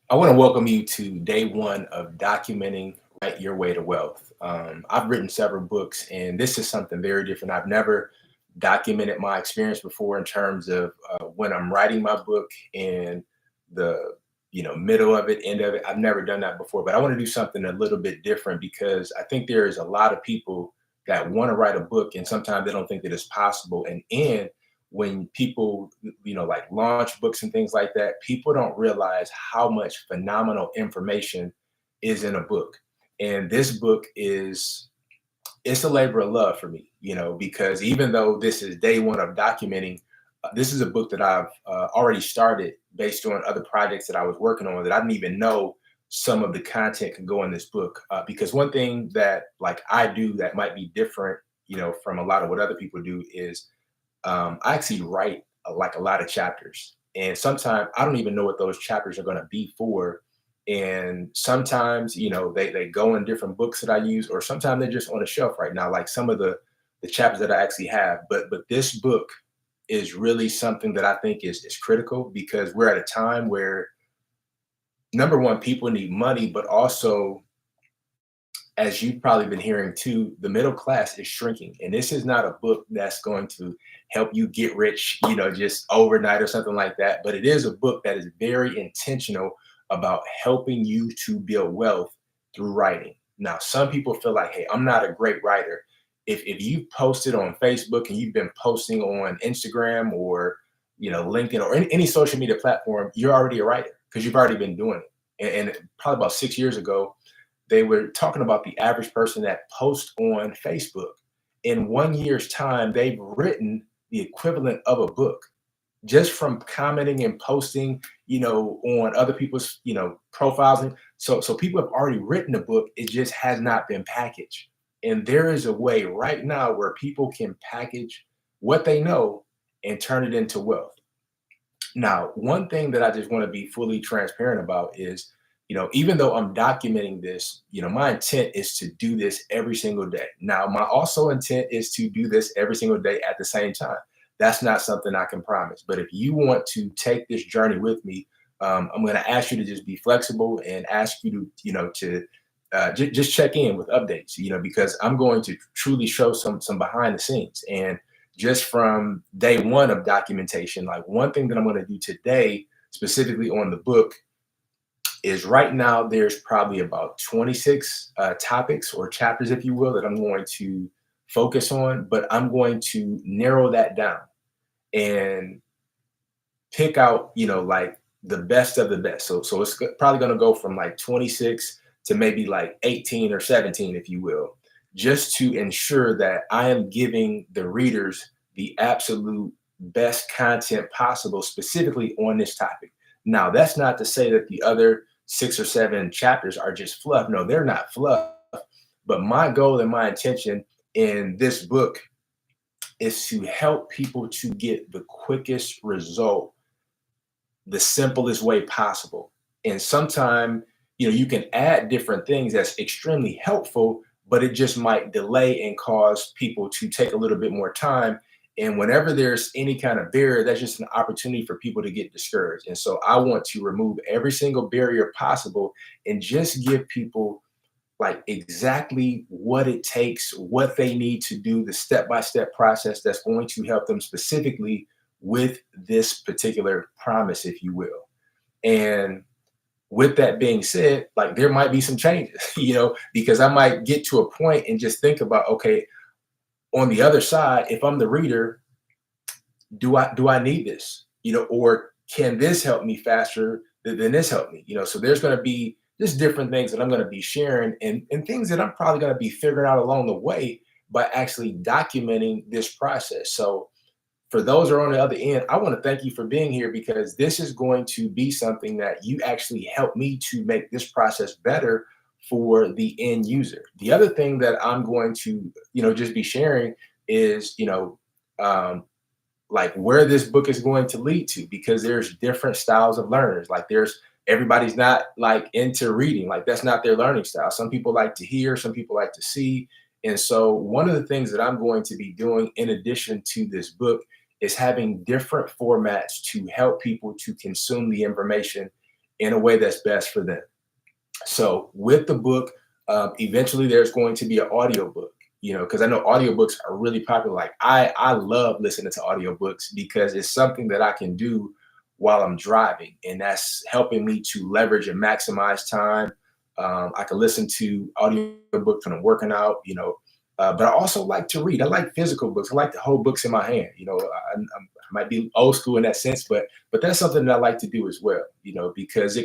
I want to welcome you to day one of documenting Write Your Way to Wealth. I've written several books, and this is something very different. I've never documented my experience before in terms of when I'm writing my book and the middle of it, end of it. I've never done that before, but I want to do something a little bit different because I think there is a lot of people that want to write a book, and sometimes they don't think that it's possible. And when people like launch books and things like that, people don't realize how much phenomenal information is in a book. And this book is it's a labor of love for me, because even though this is day one of documenting, this is a book that I've already started based on other projects that I was working on that I didn't even know some of the content could go in this book. Because one thing that like I do that might be different, from a lot of what other people do is I actually write like a lot of chapters, and sometimes I don't even know what those chapters are going to be for. And sometimes, they go in different books that I use, or sometimes they're just on a shelf right now, like some of the chapters that I actually have. But this book is really something that I think is critical because we're at a time where number one, people need money, but also as you've probably been hearing too, the middle class is shrinking. And this is not a book that's going to help you get rich, just overnight or something like that. But it is a book that is very intentional about helping you to build wealth through writing. Now, some people feel like, hey, I'm not a great writer. If you've posted on Facebook and you've been posting on Instagram or LinkedIn or any social media platform, you're already a writer because you've already been doing it. And probably about 6 years ago, they were talking about the average person that posts on Facebook. In 1 year's time, they've written the equivalent of a book just from commenting and posting, on other people's, profiles. And so people have already written a book. It just has not been packaged. And there is a way right now where people can package what they know and turn it into wealth. Now, one thing that I just want to be fully transparent about is, even though I'm documenting this, my intent is to do this every single day. Now, my also intent is to do this every single day at the same time. That's not something I can promise. But if you want to take this journey with me, I'm going to ask you to just be flexible and ask you to, just check in with updates, because I'm going to truly show some behind the scenes. And just from day one of documentation, like one thing that I'm going to do today, specifically on the book, is right now there's probably about 26 topics or chapters, if you will, that I'm going to focus on, but I'm going to narrow that down and pick out, like the best of the best. So it's probably going to go from like 26 to maybe like 18 or 17, if you will, just to ensure that I am giving the readers the absolute best content possible, specifically on this topic. Now, that's not to say that the other 6 or 7 chapters are just fluff. No, they're not fluff. But my goal and my intention in this book is to help people to get the quickest result the simplest way possible. And sometimes, you can add different things that's extremely helpful, but it just might delay and cause people to take a little bit more time. And whenever there's any kind of barrier, that's just an opportunity for people to get discouraged. And so I want to remove every single barrier possible and just give people like exactly what it takes, what they need to do, the step-by-step process that's going to help them specifically with this particular promise, if you will. And with that being said, like there might be some changes, because I might get to a point and just think about, okay, on the other side, if I'm the reader, do I need this? Or can this help me faster than this help me? So there's going to be just different things that I'm going to be sharing and things that I'm probably going to be figuring out along the way by actually documenting this process. So for those who are on the other end, I want to thank you for being here because this is going to be something that you actually help me to make this process better for the end user. The other thing that I'm going to, just be sharing is, um, like where this book is going to lead to, because there's different styles of learners. Like everybody's not like into reading, like that's not their learning style. Some people like to hear, some people like to see. And so one of the things that I'm going to be doing in addition to this book is having different formats to help people to consume the information in a way that's best for them. So with the book, eventually there's going to be an audiobook, because I know audiobooks are really popular. Like I love listening to audiobooks because it's something that I can do while I'm driving, and that's helping me to leverage and maximize time. I can listen to audiobooks when I'm working out, but I also like to read. I like physical books. I like to hold books in my hand. I might be old school in that sense, but that's something that I like to do as well. Because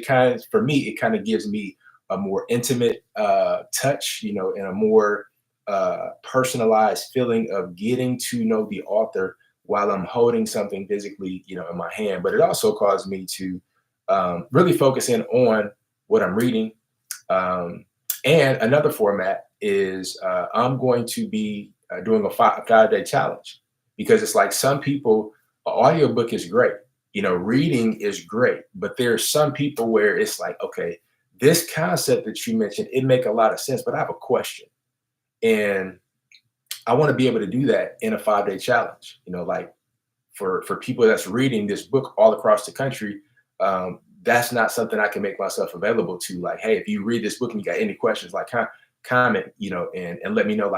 for me, it kind of gives me a more intimate touch, and a more personalized feeling of getting to know the author while I'm holding something physically, in my hand. But it also caused me to really focus in on what I'm reading. And another format is I'm going to be doing a 5-day challenge, because it's like some people, an audiobook is great, reading is great, but there's some people where it's like, okay, this concept that you mentioned, it make a lot of sense, but I have a question. And I want to be able to do that in a 5-day challenge, like for people that's reading this book all across the country. That's not something I can make myself available to. Like, hey, if you read this book and you got any questions, like comment, and let me know.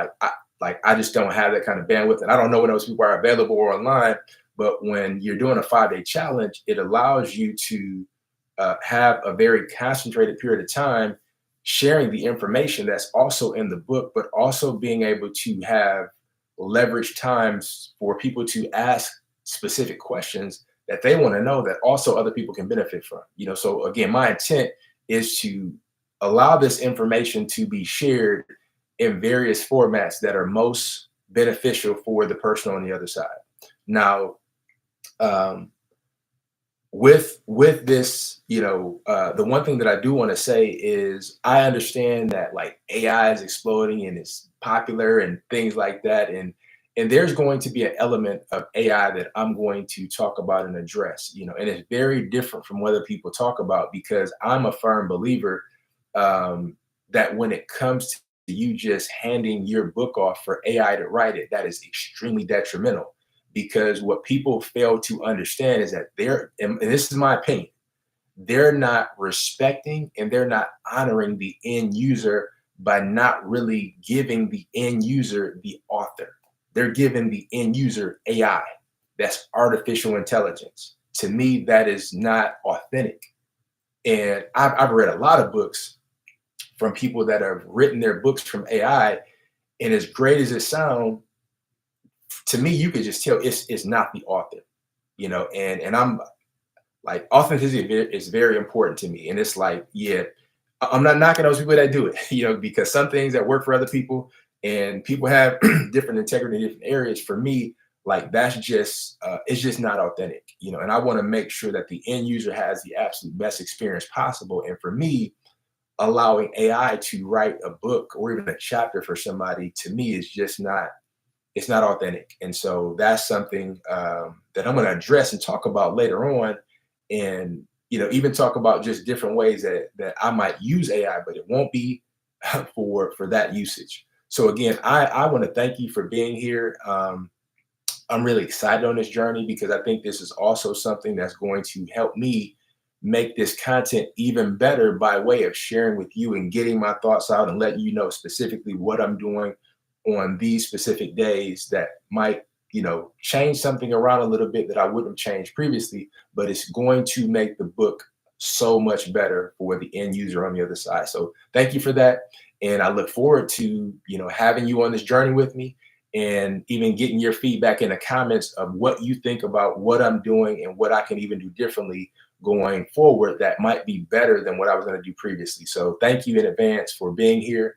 I just don't have that kind of bandwidth, and I don't know when those people are available or online. But when you're doing a 5-day challenge, it allows you to have a very concentrated period of time sharing the information that's also in the book, but also being able to have leverage times for people to ask specific questions that they want to know that also other people can benefit from. So again, my intent is to allow this information to be shared in various formats that are most beneficial for the person on the other side. Now, with this, the one thing that I do want to say is I understand that like AI is exploding and it's popular and things like that. And there's going to be an element of AI that I'm going to talk about and address, and it's very different from what other people talk about, because I'm a firm believer that when it comes to you just handing your book off for AI to write it, that is extremely detrimental. Because what people fail to understand is that and this is my opinion, they're not respecting and they're not honoring the end user by not really giving the end user the author. They're giving the end user AI. That's artificial intelligence. To me, that is not authentic. And I've read a lot of books from people that have written their books from AI, and as great as it sounds, to me, you could just tell it's not the author, and I'm like, authenticity is very important to me. And it's like, yeah, I'm not knocking those people that do it, because some things that work for other people and people have different integrity in different areas. For me, like that's just, it's just not authentic, and I want to make sure that the end user has the absolute best experience possible. And for me, allowing AI to write a book or even a chapter for somebody, to me, is just not, it's not authentic. And so that's something that I'm going to address and talk about later on. And, even talk about just different ways that I might use AI, but it won't be for that usage. So again, I want to thank you for being here. I'm really excited on this journey because I think this is also something that's going to help me make this content even better by way of sharing with you and getting my thoughts out and letting you know specifically what I'm doing on these specific days that might, change something around a little bit that I wouldn't have changed previously, but it's going to make the book so much better for the end user on the other side. So thank you for that. And I look forward to, having you on this journey with me and even getting your feedback in the comments of what you think about what I'm doing and what I can even do differently going forward that might be better than what I was going to do previously. So thank you in advance for being here.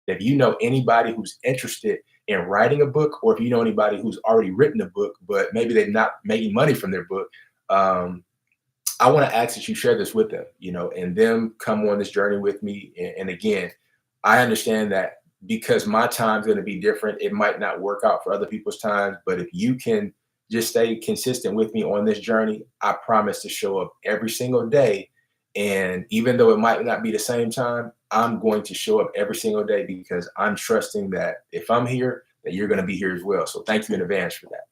If you know anybody who's interested in writing a book, or if you know anybody who's already written a book, but maybe they're not making money from their book, I want to ask that you share this with them, and them come on this journey with me. And again, I understand that because my time's going to be different, it might not work out for other people's times. But if you can just stay consistent with me on this journey, I promise to show up every single day. And even though it might not be the same time, I'm going to show up every single day because I'm trusting that if I'm here, that you're going to be here as well. So thank you in advance for that.